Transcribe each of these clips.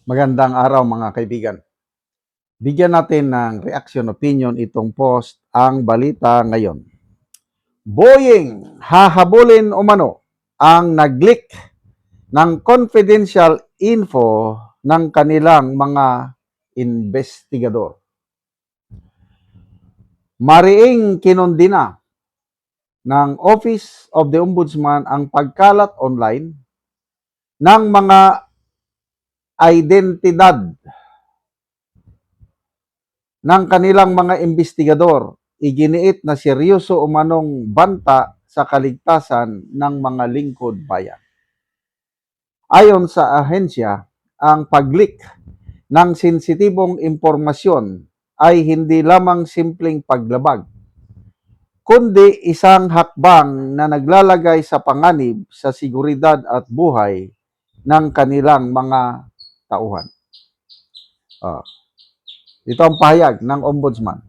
Magandang araw mga kaibigan. Bigyan natin ng reaction opinion itong post ang balita ngayon. Boeing hahabulin umano ang nag-leak ng confidential info ng kanilang mga investigador. Mariing kinundina ng Office of the Ombudsman ang pagkalat online ng mga identidad ng kanilang mga investigador. Iginiit na seryoso umanong banta sa kaligtasan ng mga lingkod bayan. Ayon sa ahensya, ang pag-leak ng sensitibong impormasyon ay hindi lamang simpleng paglabag, kundi isang hakbang na naglalagay sa panganib sa seguridad at buhay ng kanilang mga tauhan. Ito ang pahayag ng Ombudsman.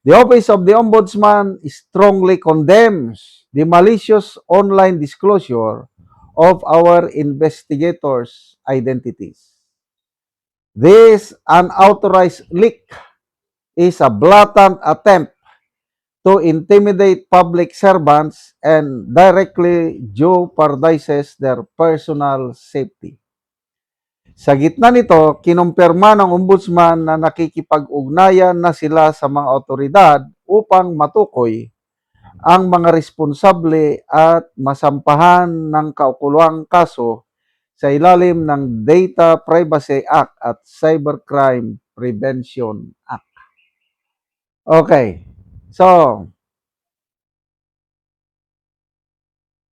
The Office of the Ombudsman strongly condemns the malicious online disclosure of our investigators' identities. This unauthorized leak is a blatant attempt to intimidate public servants and directly jeopardizes their personal safety. Sa gitna nito, kinumpirma ng ombudsman na nakikipag-ugnayan na sila sa mga otoridad upang matukoy ang mga responsable at masampahan ng kaukulong kaso sa ilalim ng Data Privacy Act at Cybercrime Prevention Act. Okay. So,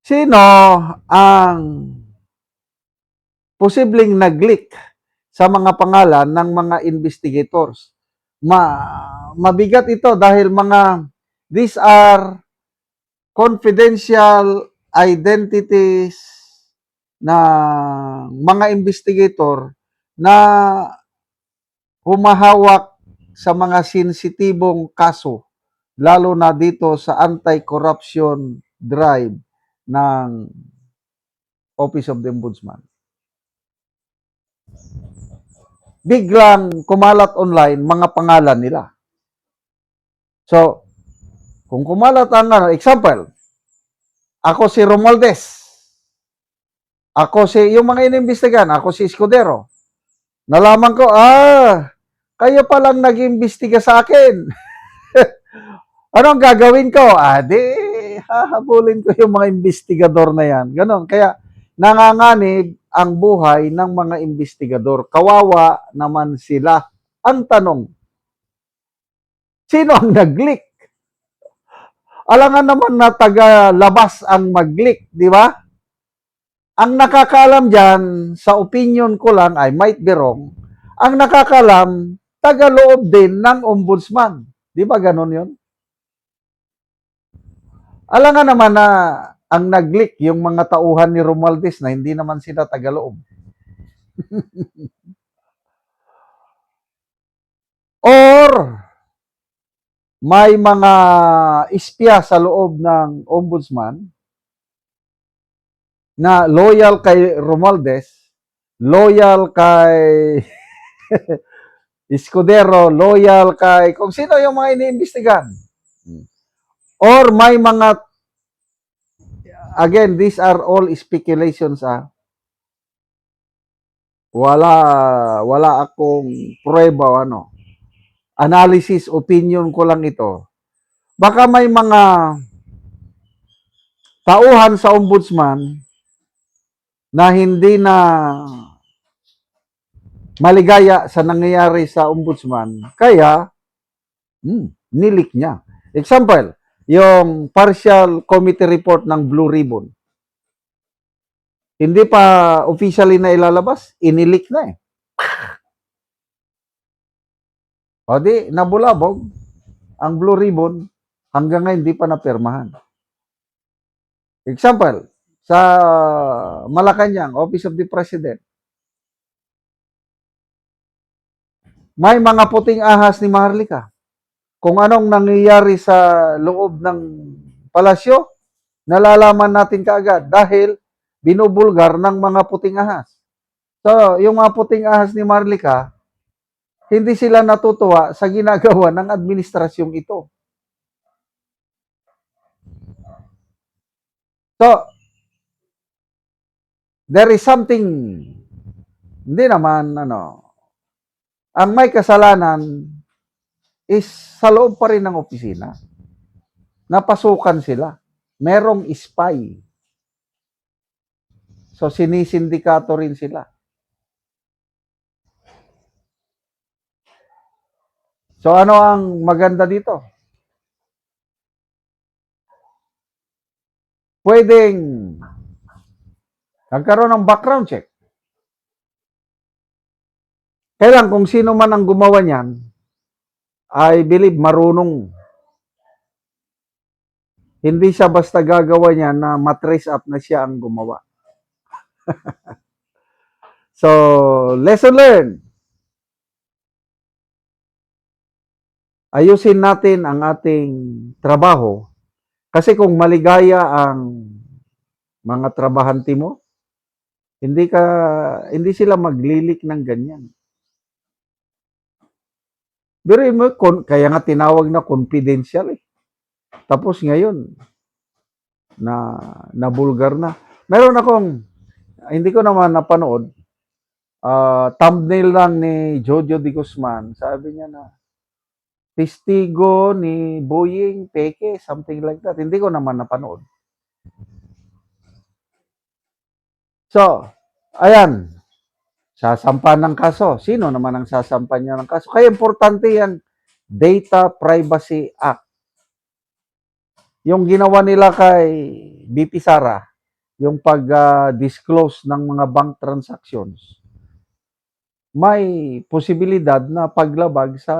sino ang posibleng nag-leak sa mga pangalan ng mga investigators? Mabigat ito dahil these are confidential identities na mga investigator na humahawak sa mga sensitibong kaso, lalo na dito sa anti-corruption drive ng Office of the Ombudsman. Biglang kumalat online mga pangalan nila. So, kung kumalat ang example, ako si Romualdez. Yung mga inimbestigan, ako si Escudero. Nalaman ko, kayo palang nag-imbestiga sa akin. Anong gagawin ko? Hahabulin ko yung mga investigador na yan. Ganon. Kaya, nanganganib ang buhay ng mga investigador. Kawawa naman sila. Ang tanong, sino ang nag-leak? Alangan naman na taga-labas ang mag-leak, di ba? Ang nakakaalam dyan, sa opinion ko lang, I might be wrong, ang nakakaalam, taga-loob din ng ombudsman. Di ba ganon yun? Alangan naman na ang nag-leak yung mga tauhan ni Romualdez na hindi naman sila taga-loob. Or, may mga espiya sa loob ng ombudsman na loyal kay Romualdez, loyal kay Escudero, loyal kay kung sino yung mga iniimbestigahan. Or may mga, again, these are all speculations. Wala akong prueba o ano. Analysis, opinion ko lang ito. Baka may mga tauhan sa ombudsman na hindi na maligaya sa nangyayari sa ombudsman, kaya nilik niya. Example, yung partial committee report ng Blue Ribbon. Hindi pa officially na ilalabas, inilik na eh. O di, nabulabog ang Blue Ribbon, hanggang ngayon hindi pa napirmahan. Example, sa Malacanang, Office of the President, may mga puting ahas ni Maharlika. Kung anong nangyayari sa loob ng palasyo, nalalaman natin kaagad dahil binubulgar ng mga puting ahas. So, yung mga puting ahas ni Marlica, hindi sila natutuwa sa ginagawa ng administrasyong ito. So, there is something, hindi naman, ang may kasalanan is sa loob pa rin ng opisina. Napasukan sila. Merong spy. So, sinisindikato rin sila. So, ano ang maganda dito? Pwedeng nagkaroon ng background check. Kailan kung sino man ang gumawa niyan, I believe marunong. Hindi siya basta gagawa niya na matrace up na siya ang gumawa. So, lesson learned. Ayusin natin ang ating trabaho. Kasi kung maligaya ang mga trabahante mo, hindi sila maglilik ng ganyan. Pero kaya nga tinawag na confidential eh. Tapos ngayon, na bulgar na. Meron akong, hindi ko naman napanood, thumbnail lang ni Jojo de Guzman. Sabi niya na, testigo ni Boying Peke, something like that. Hindi ko naman napanood. So, ayan, sasampa ng kaso. Sino naman ang sasampa niya ng kaso? Kaya importante yan, Data Privacy Act. Yung ginawa nila kay BP Sara, yung pag-disclose ng mga bank transactions, may posibilidad na paglabag sa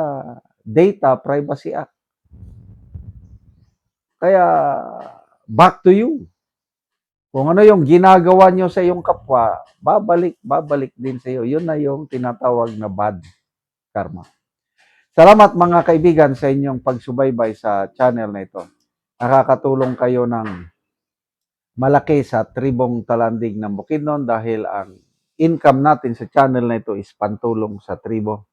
Data Privacy Act. Kaya, back to you. Kung ano yung ginagawa nyo sa iyong kapwa, babalik din sa iyo. Yun na yung tinatawag na bad karma. Salamat mga kaibigan sa inyong pagsubaybay sa channel na ito. Nakakatulong kayo ng malaki sa tribong talandig ng Bukidnon dahil ang income natin sa channel na ito is pantulong sa tribo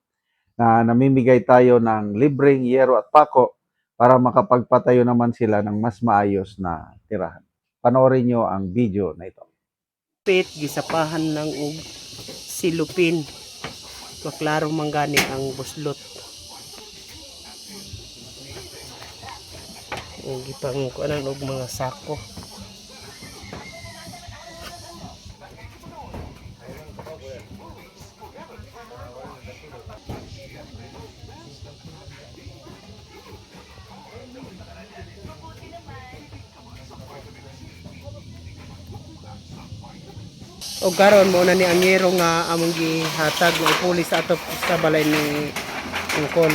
na namimigay tayo ng libreng yero at pako para makapagpatayo naman sila ng mas maayos na tirahan. Panoorin nyo ang video na ito. Gisapahan ng og silupin. Maklaro manggani ang buslot. Ang gipang kuanan og mga sako. O karon mo na ni Anyero nga among gihatag ng pulis ato sa balay ni Ungkol.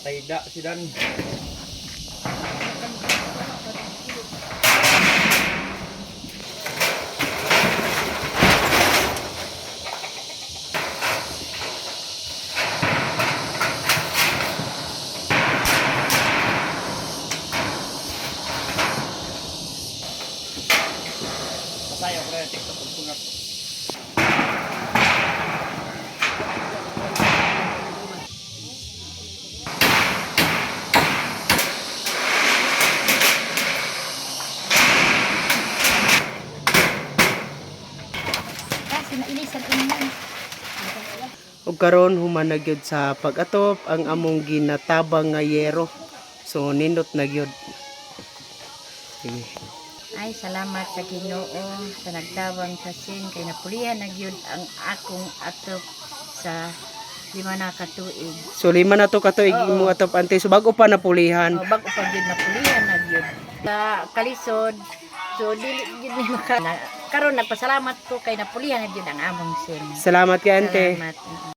Tayda si Dan. Pasayo ko rin TikTok pagpungat. Ug karon human na gyud sa pag-atop ang among ginatabang nga yero. So nindot na gyud. Sige. Ay, salamat sa Ginoo sa nagtawang sa sin kay napulihan na gyud ang akong atop sa 5 na katuig. So lima na to katuig mo atop ante so bago pa napulihan. O bago pa gyud napulihan na gyud. Sa kalisod, so dili gyud ni karon nagpasalamat ko kay napulihan na gyud ang among sin. Salamat kay ante. Salamat.